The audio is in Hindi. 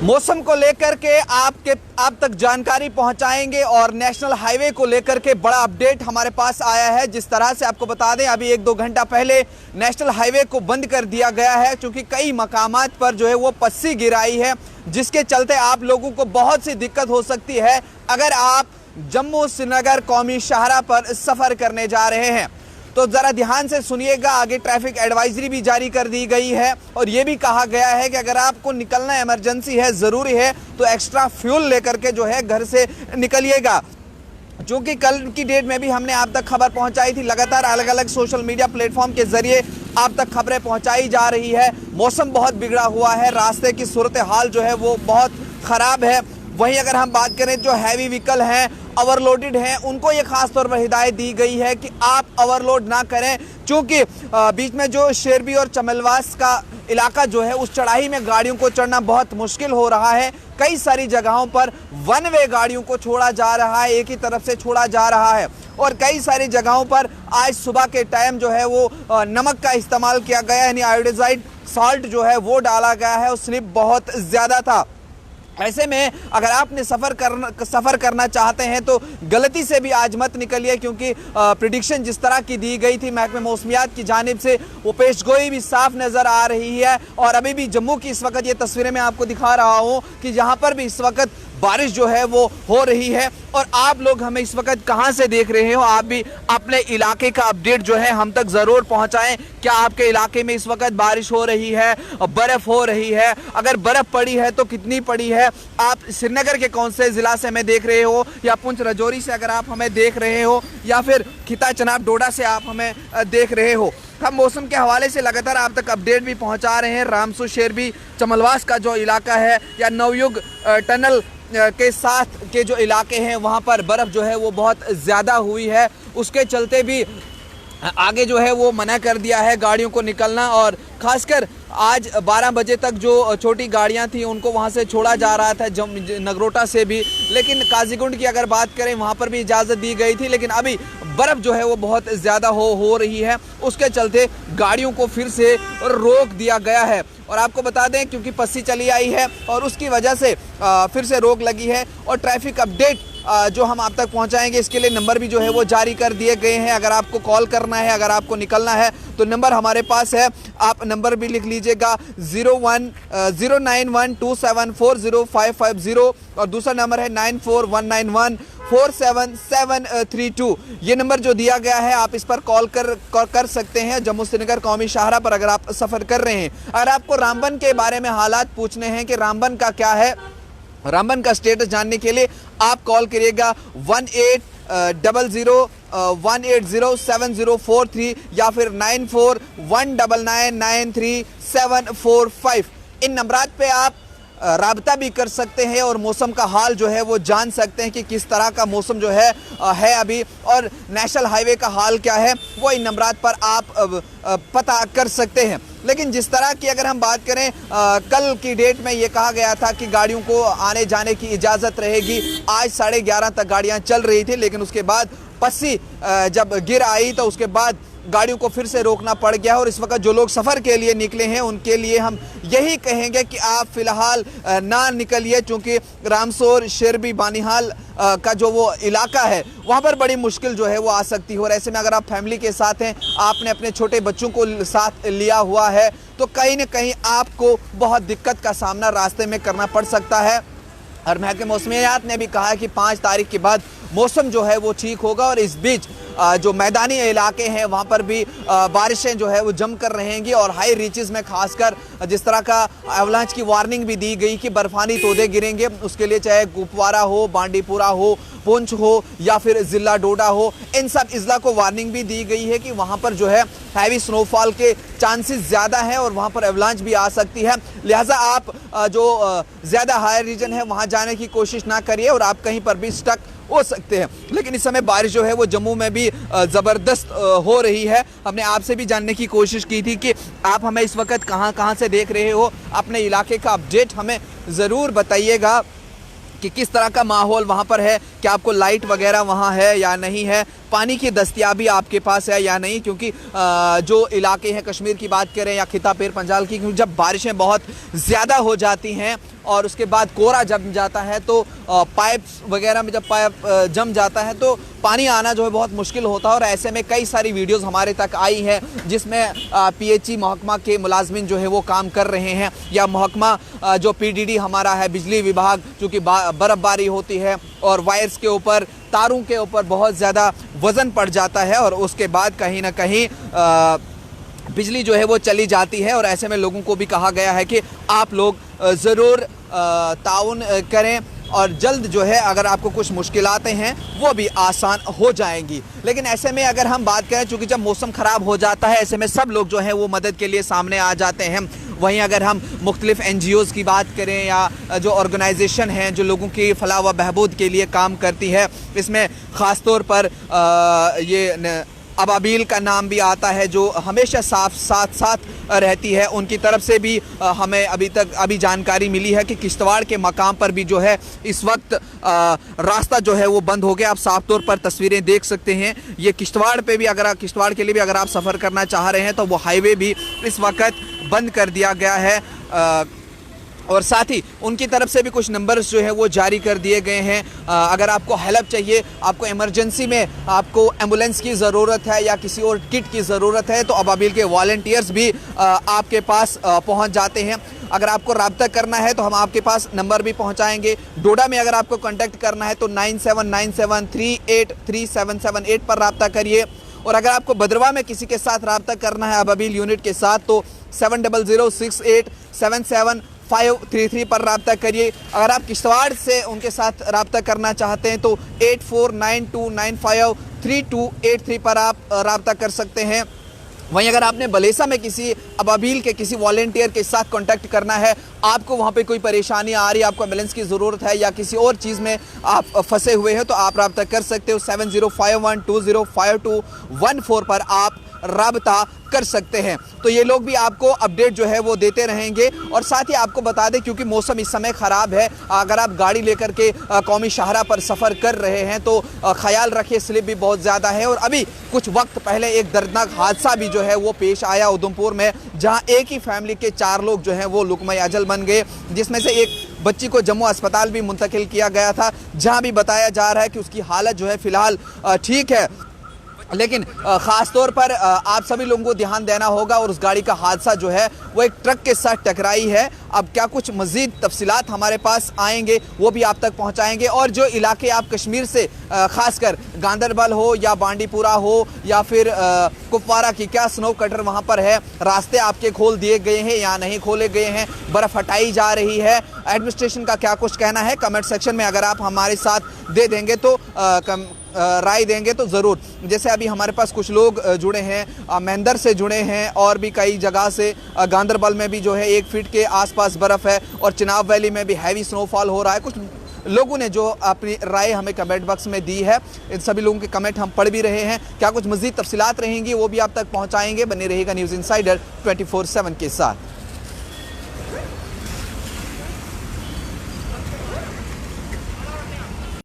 मौसम को लेकर के आप तक जानकारी पहुंचाएंगे और नेशनल हाईवे को लेकर के बड़ा अपडेट हमारे पास आया है। जिस तरह से आपको बता दें, अभी 1-2 घंटा पहले नेशनल हाईवे को बंद कर दिया गया है क्योंकि कई मकामात पर जो है वो पस्सी गिराई है, जिसके चलते आप लोगों को बहुत सी दिक्कत हो सकती है अगर आप जम्मू श्रीनगर कौमी शाहरा पर सफर करने जा रहे हैं। तो जरा ध्यान से सुनिएगा, आगे ट्रैफिक एडवाइजरी भी जारी कर दी गई है और ये भी कहा गया है कि अगर आपको निकलना इमरजेंसी है, ज़रूरी है, तो एक्स्ट्रा फ्यूल लेकर के जो है घर से निकलिएगा। क्योंकि कल की डेट में भी हमने आप तक खबर पहुंचाई थी, लगातार अलग अलग सोशल मीडिया प्लेटफॉर्म के जरिए आप तक खबरें पहुंचाई जा रही है। मौसम बहुत बिगड़ा हुआ है, रास्ते की सूरत हाल जो है वो बहुत ख़राब है। वहीं अगर हम बात करें जो हैवी व्हीकल हैं, ओवरलोडेड हैं, उनको ये खास तौर पर हिदायत दी गई है कि आप ओवरलोड ना करें, क्योंकि बीच में जो शेरबी और चमलवास का इलाका जो है उस चढ़ाई में गाड़ियों को चढ़ना बहुत मुश्किल हो रहा है। कई सारी जगहों पर वन वे गाड़ियों को छोड़ा जा रहा है, एक ही तरफ से छोड़ा जा रहा है और कई सारी जगहों पर आज सुबह के टाइम जो है वो नमक का इस्तेमाल किया गया, यानी आयोडाइज्ड सॉल्ट जो है वो डाला गया है और स्लिप बहुत ज़्यादा था। ऐसे में अगर आपने सफ़र करना चाहते हैं तो गलती से भी आज मत निकलिए, क्योंकि प्रिडिक्शन जिस तरह की दी गई थी महकमे मौसमियात की जानिब से, वो पेशगोई भी साफ नज़र आ रही है। और अभी भी जम्मू की इस वक्त ये तस्वीरें मैं आपको दिखा रहा हूँ कि यहाँ पर भी इस वक्त बारिश जो है वो हो रही है। और आप लोग हमें इस वक्त कहां से देख रहे हो, आप भी अपने इलाके का अपडेट जो है हम तक ज़रूर पहुंचाएं। क्या आपके इलाके में इस वक्त बारिश हो रही है, बर्फ़ हो रही है? अगर बर्फ़ पड़ी है तो कितनी पड़ी है? आप श्रीनगर के कौन से ज़िला से हमें देख रहे हो, या पुंछ राजौरी से अगर आप हमें देख रहे हो, या फिर खिता चनाब डोडा से आप हमें देख रहे हो? हम मौसम के हवाले से लगातार आप तक अपडेट भी पहुंचा रहे हैं। रामसू, शेरबी, चमलवास का जो इलाका है या नवयुग टनल के साथ के जो इलाके हैं वहाँ पर बर्फ़ जो है वो बहुत ज़्यादा हुई है, उसके चलते भी आगे जो है वो मना कर दिया है गाड़ियों को निकलना। और ख़ासकर आज 12 बजे तक जो छोटी गाड़ियां थी उनको वहां से छोड़ा जा रहा था, नगरोटा से भी, लेकिन काजीगुंड की अगर बात करें वहां पर भी इजाज़त दी गई थी, लेकिन अभी बर्फ़ जो है वो बहुत ज़्यादा हो रही है, उसके चलते गाड़ियों को फिर से रोक दिया गया है। और आपको बता दें क्योंकि पस्सी चली आई है और उसकी वजह से फिर से रोक लगी है। और ट्रैफिक अपडेट जो हम आप तक पहुंचाएंगे, इसके लिए नंबर भी जो है वो जारी कर दिए गए हैं। अगर आपको कॉल करना है, अगर आपको निकलना है तो नंबर हमारे पास है, आप नंबर भी लिख लीजिएगा 09127405550 और दूसरा नंबर है 9419147732। ये नंबर जो दिया गया है आप इस पर कॉल कर सकते हैं जम्मू श्रीनगर कौमी शाहरा पर अगर आप सफ़र कर रहे हैं। अगर आपको रामबन के बारे में हालात पूछने हैं कि रामबन का क्या है, रामबन का स्टेटस जानने के लिए आप कॉल करिएगा 1800-180-7043 या फिर 9419993745। इन नंबरात पे आप राब्ता भी कर सकते हैं और मौसम का हाल जो है वो जान सकते हैं कि किस तरह का मौसम जो है अभी, और नेशनल हाईवे का हाल क्या है वो इन नंबरात पर आप पता कर सकते हैं। लेकिन जिस तरह की अगर हम बात करें, कल की डेट में ये कहा गया था कि गाड़ियों को आने जाने की इजाज़त रहेगी। आज 11:30 तक गाड़ियां चल रही थी, लेकिन उसके बाद पस्सी जब गिर आई तो उसके बाद गाड़ियों को फिर से रोकना पड़ गया। और इस वक्त जो लोग सफ़र के लिए निकले हैं उनके लिए हम यही कहेंगे कि आप फ़िलहाल ना निकलिए, क्योंकि रामसोर, शेरबी, बानिहाल का जो वो इलाका है वहाँ पर बड़ी मुश्किल जो है वो आ सकती है। और ऐसे में अगर आप फैमिली के साथ हैं, आपने अपने छोटे बच्चों को साथ लिया हुआ है, तो कहीं न कहीं आपको बहुत दिक्कत का सामना रास्ते में करना पड़ सकता है। और महकमे मौसमियात ने भी कहा है कि 5 तारीख के बाद मौसम जो है वो ठीक होगा। और इस बीच जो मैदानी इलाके हैं वहाँ पर भी बारिशें जो है वो जमकर रहेंगी। और हाई रीचेस में खासकर जिस तरह का एवलांच की वार्निंग भी दी गई कि बर्फानी तोदे गिरेंगे, उसके लिए चाहे कुपवारा हो, बांडीपुरा हो, पुंछ हो या फिर ज़िला डोडा हो, इन सब अजला को वार्निंग भी दी गई है कि वहाँ पर जो है हैवी स्नोफॉल के चांसेस ज़्यादा हैं और वहाँ पर एवलांच भी आ सकती है। लिहाजा आप जो ज़्यादा हाई रीजन है वहाँ जाने की कोशिश ना करिए और आप कहीं पर भी स्टक हो सकते हैं। लेकिन इस समय बारिश जो है वो जम्मू में भी ज़बरदस्त हो रही है। हमने आपसे भी जानने की कोशिश की थी कि आप हमें इस वक्त कहाँ से देख रहे हो, अपने इलाके का अपडेट हमें ज़रूर बताइएगा कि किस तरह का माहौल वहाँ पर है, क्या आपको लाइट वगैरह वहाँ है या नहीं है, पानी की दस्तियाबी आपके पास है या नहीं, क्योंकि जो इलाके हैं कश्मीर की बात करें या खिता पेर पंजाल की, क्योंकि जब बारिशें बहुत ज़्यादा हो जाती हैं और उसके बाद कोहरा जम जाता है तो पाइप्स वगैरह में जब पाइप जम जाता है तो पानी आना जो है बहुत मुश्किल होता है। और ऐसे में कई सारी वीडियोस हमारे तक आई है जिसमें पीएचई महकमा के मुलाजमिन जो है वो काम कर रहे हैं, या महकमा जो पीडीडी हमारा है बिजली विभाग, चूँकि बर्फ़बारी होती है और वायर्स के ऊपर तारों के ऊपर बहुत ज़्यादा वज़न पड़ जाता है और उसके बाद कहीं ना कहीं बिजली जो है वो चली जाती है। और ऐसे में लोगों को भी कहा गया है कि आप लोग ज़रूर ताउन करें और जल्द जो है अगर आपको कुछ मुश्किलातें हैं वो भी आसान हो जाएंगी। लेकिन ऐसे में अगर हम बात करें, चूँकि जब मौसम ख़राब हो जाता है ऐसे में सब लोग जो है वो मदद के लिए सामने आ जाते हैं। वहीं अगर हम मुख्तलिफ़ NGOs की बात करें या जो ऑर्गेनाइजेशन हैं जो लोगों की फलाह व बहबूद के लिए काम करती है, इसमें ख़ास तौर पर ये अबाबील का नाम भी आता है जो हमेशा साथ रहती है, उनकी तरफ से भी हमें अभी जानकारी मिली है कि किश्तवाड़ के मकाम पर भी जो है इस वक्त रास्ता जो है वो बंद हो गया। आप साफ तौर पर तस्वीरें देख सकते हैं। ये किश्तवाड़ पे भी किश्तवाड़ के लिए भी अगर आप सफ़र करना चाह रहे हैं तो वो हाईवे भी इस वक्त बंद कर दिया गया है। और साथ ही उनकी तरफ से भी कुछ नंबर्स जो है वो जारी कर दिए गए हैं। अगर आपको हेल्प चाहिए, आपको इमरजेंसी में आपको एम्बुलेंस की ज़रूरत है या किसी और किट की ज़रूरत है तो अबाबील के वॉलंटियर्स भी आपके पास पहुंच जाते हैं। अगर आपको रब्ता करना है तो हम आपके पास नंबर भी पहुंचाएंगे। डोडा में अगर आपको कांटेक्ट करना है तो 9797383778 पर रब्ता करिए। और अगर आपको भद्रवा में किसी के साथ रब्ता करना है अबाबील यूनिट के साथ तो 7006877533 पर रब्ता करिए। अगर आप किश्तवाड़ से उनके साथ रब्ता करना चाहते हैं तो 8492953283 पर आप रब्ता कर सकते हैं। वहीं अगर आपने बलेसा में किसी अबाबील के किसी वॉलंटियर के साथ कांटेक्ट करना है, आपको वहां पे कोई परेशानी आ रही है, आपको एम्बुलेंस की ज़रूरत है या किसी और चीज़ में आप फंसे हुए हैं तो आप रब्ता कर सकते हो। 7051205214 पर आप रब्ता कर सकते हैं। तो ये लोग भी आपको अपडेट जो है वो देते रहेंगे। और साथ ही आपको बता दें, क्योंकि मौसम इस समय ख़राब है, अगर आप गाड़ी लेकर के कौमी शाहरा पर सफ़र कर रहे हैं तो ख्याल रखिए, स्लिप भी बहुत ज़्यादा है। और अभी कुछ वक्त पहले एक दर्दनाक हादसा भी जो है वो पेश आया उधमपुर में, जहाँ एक ही फैमिली के 4 लोग जो हैं वो लुकमा अजल बन गए, जिसमें से एक बच्ची को जम्मू अस्पताल भी मुंतकिल किया गया था, जहाँ भी बताया जा रहा है कि उसकी हालत जो है फ़िलहाल ठीक है। लेकिन ख़ास तौर पर आप सभी लोगों को ध्यान देना होगा। और उस गाड़ी का हादसा जो है वो एक ट्रक के साथ टकराई है। अब क्या कुछ मज़ीद तफसीलात हमारे पास आएंगे वो भी आप तक पहुंचाएंगे। और जो इलाके आप कश्मीर से ख़ासकर गांदरबल हो या बांडीपुरा हो या फिर कुपवारा की क्या स्नो कटर वहां पर है, रास्ते आपके खोल दिए गए हैं या नहीं खोले गए हैं, बर्फ़ हटाई जा रही है, एडमिनिस्ट्रेशन का क्या कुछ कहना है, कमेंट सेक्शन में अगर आप हमारे साथ दे देंगे तो राय देंगे तो ज़रूर। जैसे अभी हमारे पास कुछ लोग जुड़े हैं, मेहंदर से जुड़े हैं और भी कई जगह से। गांदरबल में भी जो है 1 फीट के आसपास बर्फ़ है और चिनाब वैली में भी हैवी स्नोफॉल हो रहा है। कुछ लोगों ने जो अपनी राय हमें कमेंट बॉक्स में दी है, इन सभी लोगों के कमेंट हम पढ़ भी रहे हैं। क्या कुछ मज़ीद तफसीलात रहेंगी वो भी आप तक पहुँचाएँगे। बने रहेगा न्यूज़ इंसाइडर 24/7 के साथ।